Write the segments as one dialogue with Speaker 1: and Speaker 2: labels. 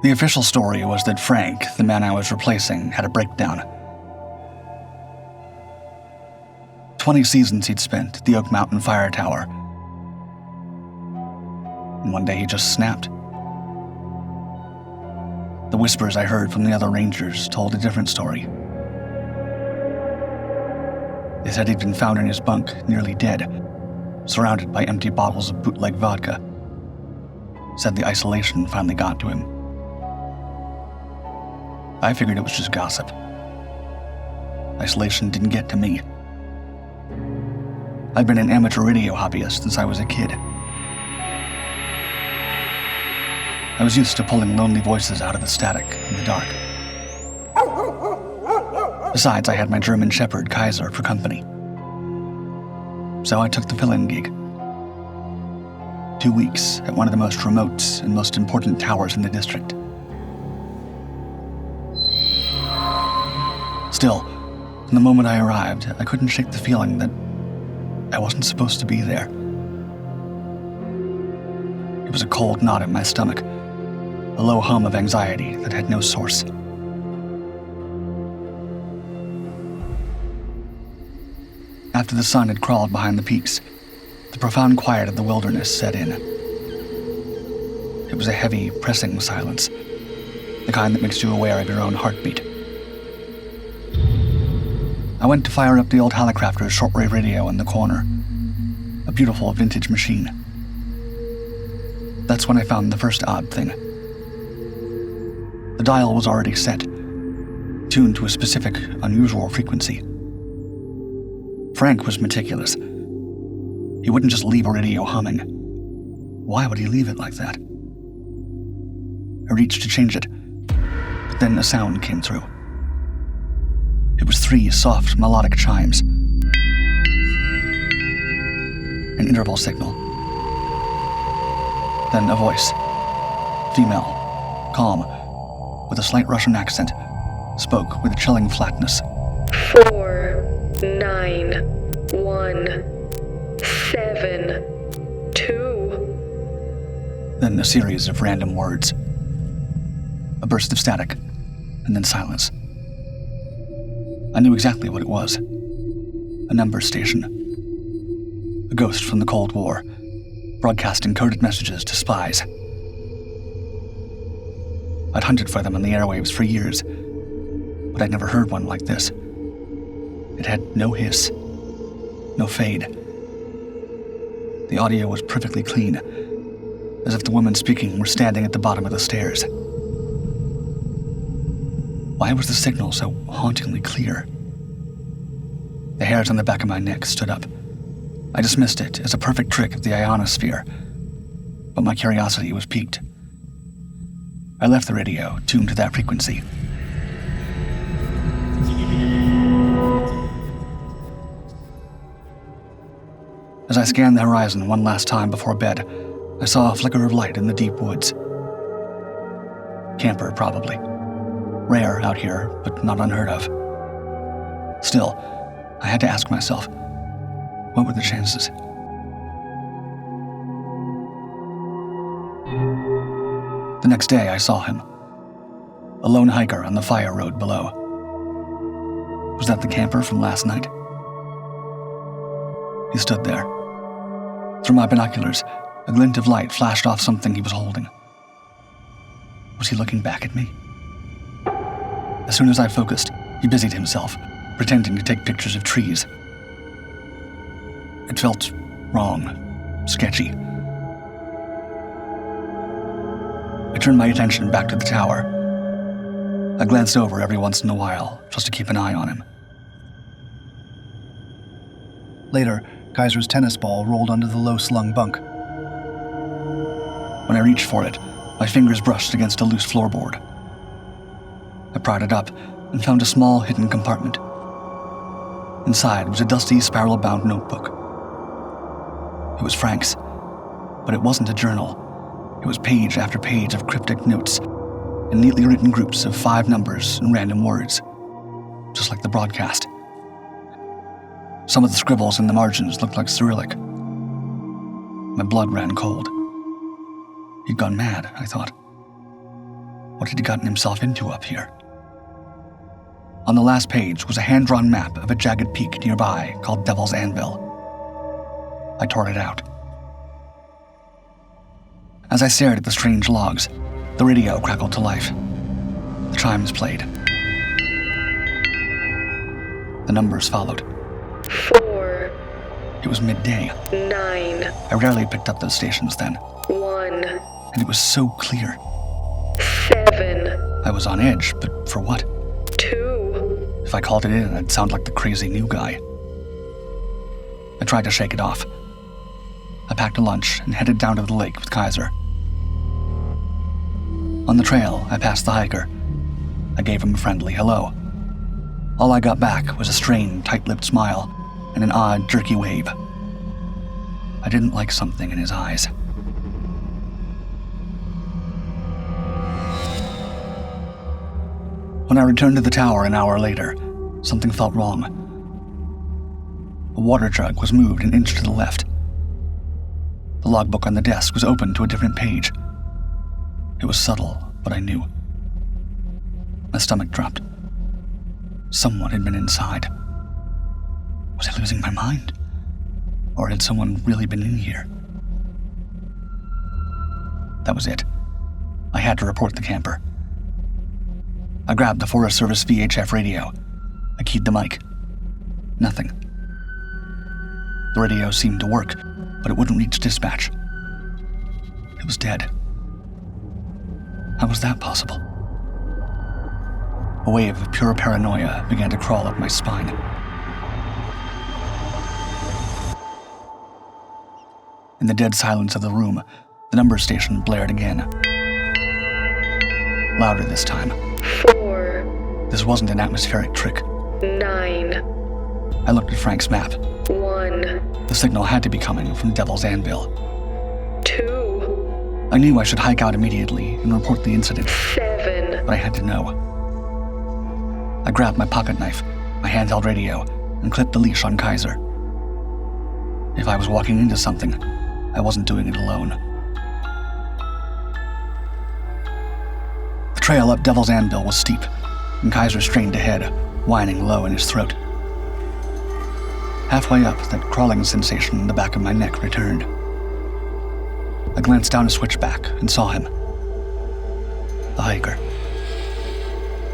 Speaker 1: The official story was that Frank, the man I was replacing, had a breakdown. 20 seasons he'd spent at the Oak Mountain Fire Tower. And one day he just snapped. The whispers I heard from the other rangers told a different story. They said he'd been found in his bunk, nearly dead, surrounded by empty bottles of bootleg vodka. Said the isolation finally got to him. I figured it was just gossip. Isolation didn't get to me. I'd been an amateur radio hobbyist since I was a kid. I was used to pulling lonely voices out of the static in the dark. Besides, I had my German Shepherd, Kaiser, for company. So I took the fill-in gig. 2 weeks at one of the most remote and most important towers in the district. Still, from the moment I arrived, I couldn't shake the feeling that I wasn't supposed to be there. It was a cold knot in my stomach, a low hum of anxiety that had no source. After the sun had crawled behind the peaks, the profound quiet of the wilderness set in. It was a heavy, pressing silence, the kind that makes you aware of your own heartbeat. I went to fire up the old Hallicrafter's shortwave radio in the corner, a beautiful vintage machine. That's when I found the first odd thing. The dial was already set, tuned to a specific, unusual frequency. Frank was meticulous. He wouldn't just leave a radio humming. Why would he leave it like that? I reached to change it, but then a sound came through. It was 3 soft, melodic chimes. An interval signal. Then a voice. Female. Calm. With a slight Russian accent. Spoke with a chilling flatness.
Speaker 2: 4, 9, 1, 7, 2.
Speaker 1: Then a series of random words. A burst of static, and then silence. I knew exactly what it was. A number station. A ghost from the Cold War, broadcasting coded messages to spies. I'd hunted for them on the airwaves for years, but I'd never heard one like this. It had no hiss, no fade. The audio was perfectly clean, as if the woman speaking were standing at the bottom of the stairs. Why was the signal so hauntingly clear? The hairs on the back of my neck stood up. I dismissed it as a perfect trick of the ionosphere, but my curiosity was piqued. I left the radio tuned to that frequency. As I scanned the horizon one last time before bed, I saw a flicker of light in the deep woods. Camper, probably. Rare out here, but not unheard of. Still, I had to ask myself, what were the chances? The next day, I saw him. A lone hiker on the fire road below. Was that the camper from last night? He stood there. Through my binoculars, a glint of light flashed off something he was holding. Was he looking back at me? As soon as I focused, he busied himself, pretending to take pictures of trees. It felt wrong, sketchy. I turned my attention back to the tower. I glanced over every once in a while, just to keep an eye on him.
Speaker 3: Later, Kaiser's tennis ball rolled under the low-slung bunk.
Speaker 1: When I reached for it, my fingers brushed against a loose floorboard. I pried it up and found a small hidden compartment. Inside was a dusty, spiral-bound notebook. It was Frank's, but it wasn't a journal. It was page after page of cryptic notes in neatly written groups of 5 numbers and random words, just like the broadcast. Some of the scribbles in the margins looked like Cyrillic. My blood ran cold. He'd gone mad, I thought. What had he gotten himself into up here? On the last page was a hand-drawn map of a jagged peak nearby called Devil's Anvil. I tore it out. As I stared at the strange logs, the radio crackled to life. The chimes played. The numbers followed.
Speaker 2: 4,
Speaker 1: It was midday.
Speaker 2: 9,
Speaker 1: I rarely picked up those stations then,
Speaker 2: 1,
Speaker 1: and it was so clear.
Speaker 2: 7,
Speaker 1: I was on edge, but for what?
Speaker 2: 2,
Speaker 1: If I called it in, I'd sound like the crazy new guy. I tried to shake it off. I packed a lunch and headed down to the lake with Kaiser. On the trail, I passed the hiker. I gave him a friendly hello. All I got back was a strained, tight-lipped smile and an odd, jerky wave. I didn't like something in his eyes. When I returned to the tower an hour later, something felt wrong. A water jug was moved an inch to the left. The logbook on the desk was open to a different page. It was subtle, but I knew. My stomach dropped. Someone had been inside. Was I losing my mind? Or had someone really been in here? That was it. I had to report the camper. I grabbed the Forest Service VHF radio. I keyed the mic. Nothing. The radio seemed to work, but it wouldn't reach dispatch. It was dead. How was that possible? A wave of pure paranoia began to crawl up my spine. In the dead silence of the room, the number station blared again. Louder this time.
Speaker 2: 4,
Speaker 1: This wasn't an atmospheric trick.
Speaker 2: 9,
Speaker 1: I looked at Frank's map.
Speaker 2: 1,
Speaker 1: The signal had to be coming from Devil's Anvil.
Speaker 2: 2,
Speaker 1: I knew I should hike out immediately and report the incident,
Speaker 2: 7,
Speaker 1: but I had to know. I grabbed my pocket knife, my handheld radio, and clipped the leash on Kaiser. If I was walking into something, I wasn't doing it alone. The trail up Devil's Anvil was steep, and Kaiser strained ahead, whining low in his throat. Halfway up, that crawling sensation in the back of my neck returned. I glanced down a switchback and saw him. The hiker.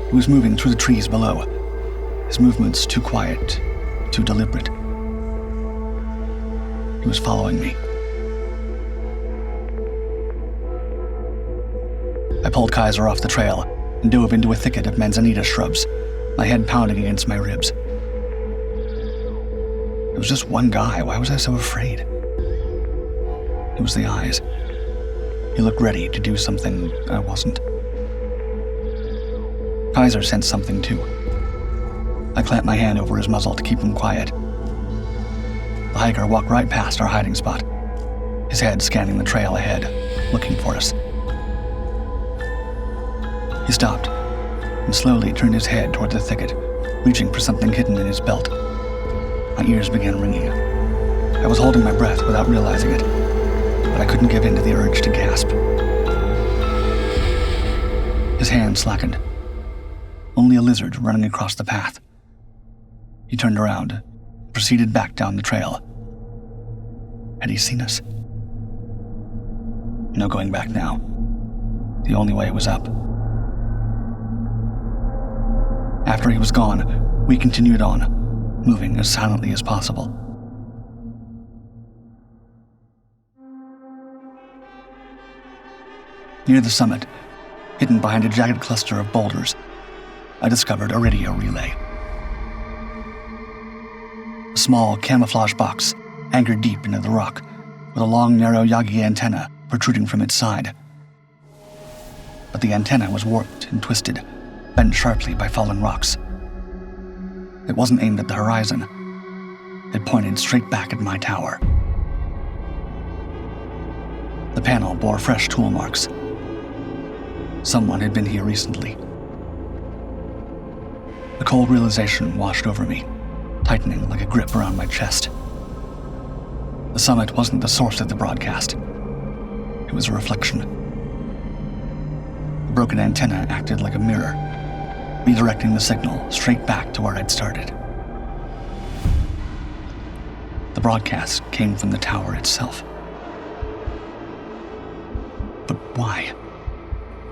Speaker 1: He was moving through the trees below, his movements too quiet, too deliberate. He was following me. I pulled Kaiser off the trail and dove into a thicket of manzanita shrubs, my head pounding against my ribs. It was just one guy. Why was I so afraid? It was the eyes. He looked ready to do something I wasn't. Kaiser sensed something too. I clamped my hand over his muzzle to keep him quiet. The hiker walked right past our hiding spot, his head scanning the trail ahead, looking for us. He stopped and slowly turned his head toward the thicket, reaching for something hidden in his belt. My ears began ringing. I was holding my breath without realizing it, but I couldn't give in to the urge to gasp. His hand slackened. Only a lizard running across the path. He turned around, proceeded back down the trail. Had he seen us? No going back now. The only way was up. After he was gone, we continued on, moving as silently as possible. Near the summit, hidden behind a jagged cluster of boulders, I discovered a radio relay. A small camouflage box anchored deep into the rock, with a long, narrow Yagi antenna protruding from its side. But the antenna was warped and twisted, bent sharply by fallen rocks. It wasn't aimed at the horizon. It pointed straight back at my tower. The panel bore fresh tool marks. Someone had been here recently. The cold realization washed over me, tightening like a grip around my chest. The summit wasn't the source of the broadcast. It was a reflection. The broken antenna acted like a mirror, redirecting the signal straight back to where I'd started. The broadcast came from the tower itself. But why?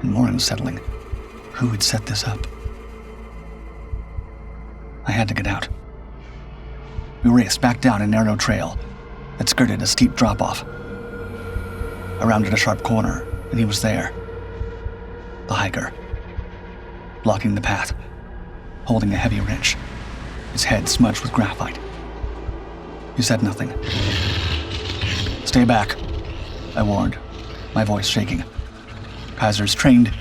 Speaker 1: And more unsettling, who had set this up? I had to get out. We raced back down a narrow trail that skirted a steep drop-off. I rounded a sharp corner, and he was there. The hiker, blocking the path, holding a heavy wrench, his head smudged with graphite. He said nothing. "Stay back," I warned, my voice shaking. "Kaiser's trained.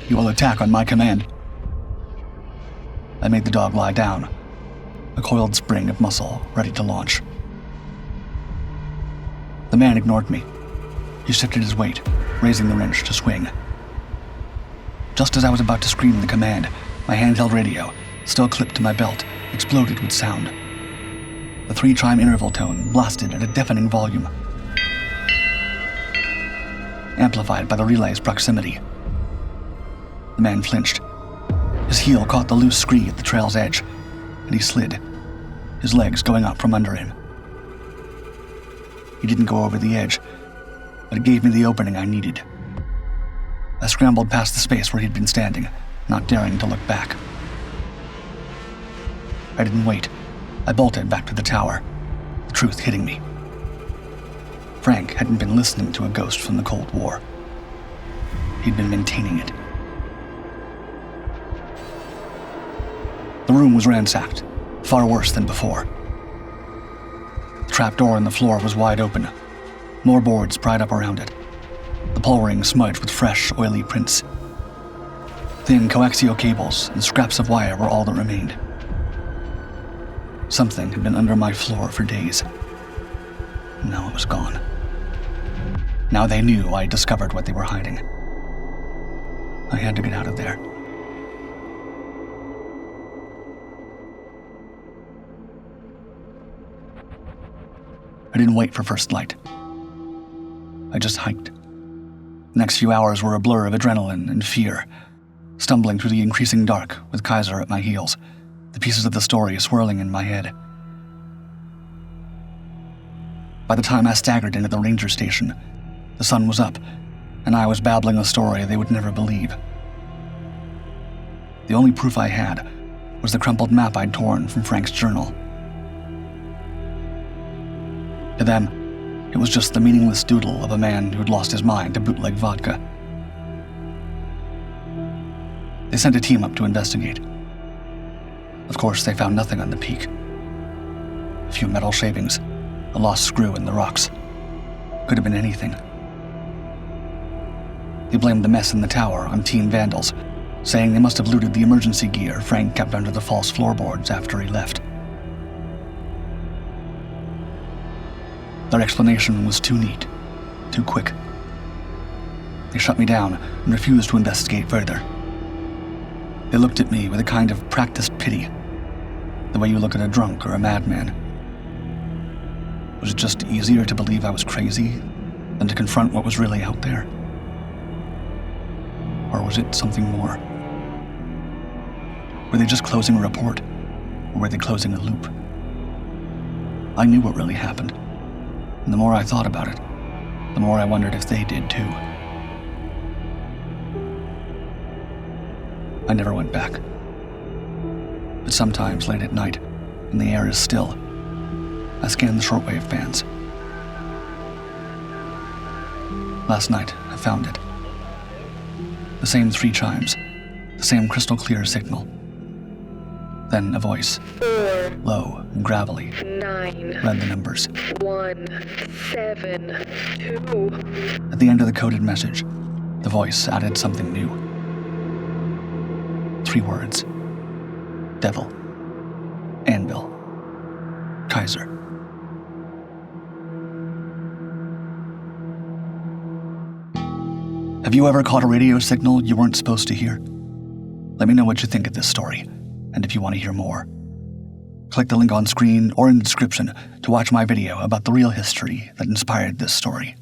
Speaker 1: He will attack on my command." I made the dog lie down, a coiled spring of muscle ready to launch. The man ignored me. He shifted his weight, raising the wrench to swing. Just as I was about to scream the command, my handheld radio, still clipped to my belt, exploded with sound. The 3-chime interval tone blasted at a deafening volume, amplified by the relay's proximity. The man flinched. His heel caught the loose scree at the trail's edge, and he slid, his legs going up from under him. He didn't go over the edge, but it gave me the opening I needed. I scrambled past the space where he'd been standing, not daring to look back. I didn't wait. I bolted back to the tower, the truth hitting me. Frank hadn't been listening to a ghost from the Cold War. He'd been maintaining it. The room was ransacked, far worse than before. The trapdoor in the floor was wide open, more boards pried up around it, the pole ring smudged with fresh, oily prints. Thin coaxial cables and scraps of wire were all that remained. Something had been under my floor for days. Now it was gone. Now they knew I had discovered what they were hiding. I had to get out of there. I didn't wait for first light. I just hiked. The next few hours were a blur of adrenaline and fear, stumbling through the increasing dark with Kaiser at my heels, the pieces of the story swirling in my head. By the time I staggered into the ranger station, the sun was up, and I was babbling a story they would never believe. The only proof I had was the crumpled map I'd torn from Frank's journal. To them, it was just the meaningless doodle of a man who'd lost his mind to bootleg vodka. They sent a team up to investigate. Of course, they found nothing on the peak. A few metal shavings, a lost screw in the rocks. Could have been anything. They blamed the mess in the tower on teen vandals, saying they must have looted the emergency gear Frank kept under the false floorboards after he left. Their explanation was too neat, too quick. They shut me down and refused to investigate further. They looked at me with a kind of practiced pity, the way you look at a drunk or a madman. Was it just easier to believe I was crazy than to confront what was really out there? Or was it something more? Were they just closing a report, or were they closing a loop? I knew what really happened, and the more I thought about it, the more I wondered if they did too. I never went back. But sometimes late at night, when the air is still, I scan the shortwave bands. Last night, I found it. The same 3 chimes, the same crystal clear signal. Then a voice,
Speaker 2: 4,
Speaker 1: low and gravelly,
Speaker 2: 9,
Speaker 1: read the numbers.
Speaker 2: 1, 7, 2.
Speaker 1: At the end of the coded message, the voice added something new. 3 words. Devil. Anvil. Kaiser. Have you ever caught a radio signal you weren't supposed to hear? Let me know what you think of this story, and if you want to hear more. Click the link on screen or in the description to watch my video about the real history that inspired this story.